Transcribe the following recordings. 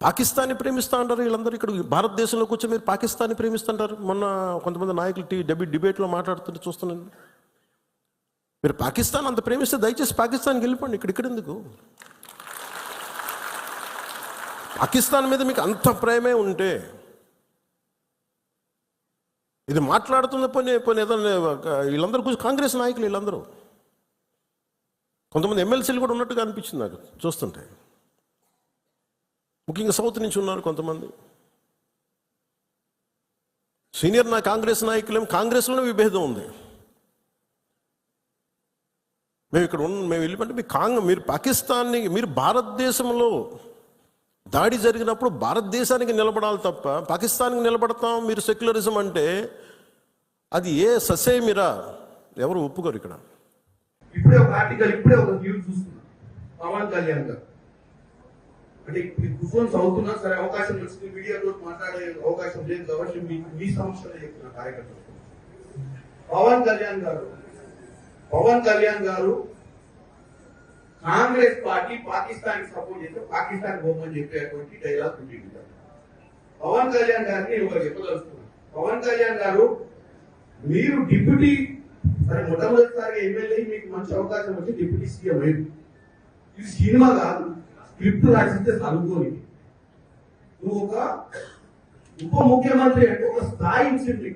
పాకిస్తాన్ని ప్రేమిస్తూ ఉంటారు వీళ్ళందరూ. ఇక్కడ భారతదేశంలోకి వచ్చి మీరు పాకిస్తాన్ని ప్రేమిస్తుంటారు. మొన్న కొంతమంది నాయకులు డిబేట్లో మాట్లాడుతుంటే చూస్తున్నాను. మీరు పాకిస్తాన్ అంత ప్రేమిస్తే దయచేసి పాకిస్తాన్కి వెళ్ళిపోండి. ఇక్కడ ఎందుకు? పాకిస్తాన్ మీద మీకు అంత ప్రేమే ఉంటే ఇది మాట్లాడుతున్న పోనీ ఏదైనా వీళ్ళందరూ కూర్చొని కాంగ్రెస్ నాయకులు వీళ్ళందరూ, కొంతమంది ఎమ్మెల్సీలు కూడా ఉన్నట్టుగా అనిపించింది నాకు చూస్తుంటే. ముఖ్యంగా సౌత్ నుంచి ఉన్నారు కొంతమంది సీనియర్ కాంగ్రెస్ నాయకులేం. కాంగ్రెస్లోనే విభేదం ఉంది. మేము వెళ్ళిపోతే మీరు పాకిస్తాన్ని, మీరు భారతదేశంలో దాడి జరిగినప్పుడు భారతదేశానికి నిలబడాలి తప్ప పాకిస్తాన్కి నిలబడతాం మీరు సెక్యులరిజం అంటే అది ఏ ససేమిరా ఎవరు ఒప్పుకోరు. ఇక్కడ ఇప్పుడే ఒక ఆర్టికల్, ఇప్పుడే ఒక న్యూస్ చూస్తున్నా. పవన్ కళ్యాణ్ గారు అంటే కూర్చొని చదువుతున్నా సరే, అవకాశం వచ్చింది, మీడియాతో మాట్లాడే అవకాశం లేదు కాబట్టి మీ సమస్యలో చెప్తున్నా కార్యకర్తలు. పవన్ కళ్యాణ్ గారు కాంగ్రెస్ పార్టీ పాకిస్తాన్ సపోర్ట్ చేస్తే పాకిస్తాన్ పోమని చెప్పేటువంటి డైలాగ్ ఉంటుంది. పవన్ కళ్యాణ్ గారిని ఒకరు చెప్పదలుచుకున్నారు. పవన్ కళ్యాణ్ గారు, మీరు డిప్యూటీ సరే మొట్టమొదటిసారిగా ఎమ్మెల్యే, మీకు మంచి అవకాశం వచ్చి డిప్యూటీ సీఎం అయ్యింది. ఇది సినిమా కాదు, స్క్రిప్ట్ రాసిస్తే చదువుకోని. నువ్వు ఒక ఉప ముఖ్యమంత్రి అంటే ఒక స్థాయి ఇచ్చింది,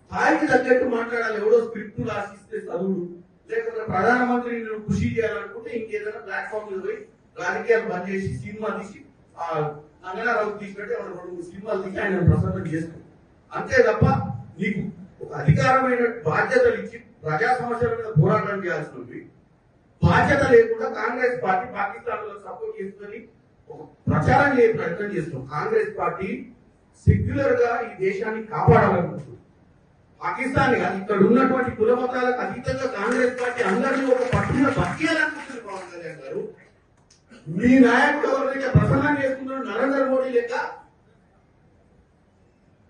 స్థాయికి తగ్గట్టు మాట్లాడాలి. ఎవడో స్క్రిప్ట్ రాసిస్తే చదువుడు, లేకపోతే ప్రధానమంత్రిని నువ్వు కృషి చేయాలనుకుంటే ఇంకేదైనా ప్లాట్ఫామ్ మీద పోయి రాజకీయాలు బంద్ చేసి సినిమా తీసి నంగనారావు తీసినట్టే రెండు సినిమాలు తీసి ఆయన ప్రసన్నం చేస్తాడు. అంతే తప్ప నీకు ఒక అధికారమైన బాధ్యతలు ఇచ్చి ప్రజా సమస్యల మీద పోరాటం చేయాల్సింది బాధ్యత లేకుండా కాంగ్రెస్ పార్టీ పాకిస్తాన్ లో సపోర్ట్ చేస్తుందని ఒక ప్రచారం చేసే ప్రయత్నం చేస్తున్నాం. కాంగ్రెస్ పార్టీ సెక్యులర్ గా ఈ దేశాన్ని కాపాడాలనుకుంటుంది. పాకిస్తాన్ ఇక్కడ ఉన్నటువంటి కుల మతాలకు అతీతంగా కాంగ్రెస్ పార్టీ అందరినీ ఒక పట్టున బతికేయాలనుకుంటుంది. పవన్ కళ్యాణ్ గారు, మీ నాయకుడు ఎవరైతే ప్రసన్నం చేస్తున్నాడు నరేంద్ర మోడీ లెక్క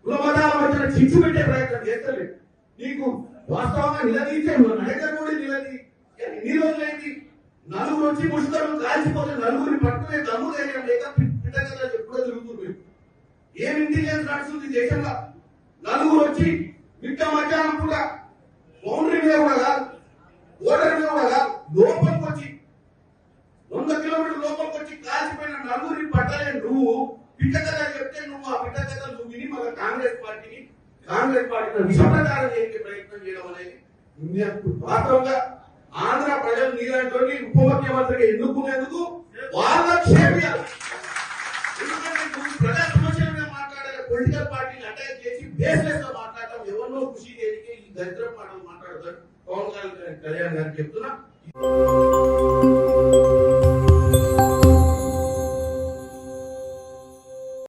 కుల మతాల మధ్యన చిచ్చు పెట్టే ప్రయత్నం చేస్తలేదు. నీకు వాస్తవంగా నిలదీసే నరేంద్ర మోడీ ఎన్ని రోజులైంది? నలుగురు వచ్చి ముసుగులు కాల్చిపోతే నలుగురిని పట్టుకునే దమ్ము ధైర్యం లేక పిట్టగల్లా ఎప్పుడో తిరుగుతుంది. ఏం ఇంటెలిజెన్స్ నడుస్తుంది దేశంలో? నలుగురు వచ్చి మిట్ట మధ్యాహ్నం కూడా బౌండరీ మీద కూడా కాదు, ఓటర్ మీద కూడా కాదు, లోపలికి వచ్చి 100 కిలోమీటర్ల లోపలికి వచ్చి కాల్చిపోయిన నలుగురిని పట్టలే. నువ్వు పిట్టకథ చెప్తే నువ్వు ఆ పిట్టకథ నువ్వు విని మళ్ళీ కాంగ్రెస్ పార్టీని విషప్రచారం చేసే ప్రయత్నం చేయడం అనేది వాస్తవంగా ఆంధ్ర ప్రజలు నీలాంటి ఉప ముఖ్యమంత్రిగా ఎన్నుకునేందుకు వాళ్ళ క్షేమియాలి. ఎందుకంటే నువ్వు ప్రజా సమస్యల మీద మాట్లాడాలి, పొలిటికల్ పార్టీని అటాక్ చేసి బేస్లెస్ గా మాట్లాడటం, ఎవరినో కృషి చేయడానికి ఈ దరిద్ర మాటలు మాట్లాడతారు. పవన్ కళ్యాణ్ గారికి చెప్తున్నా.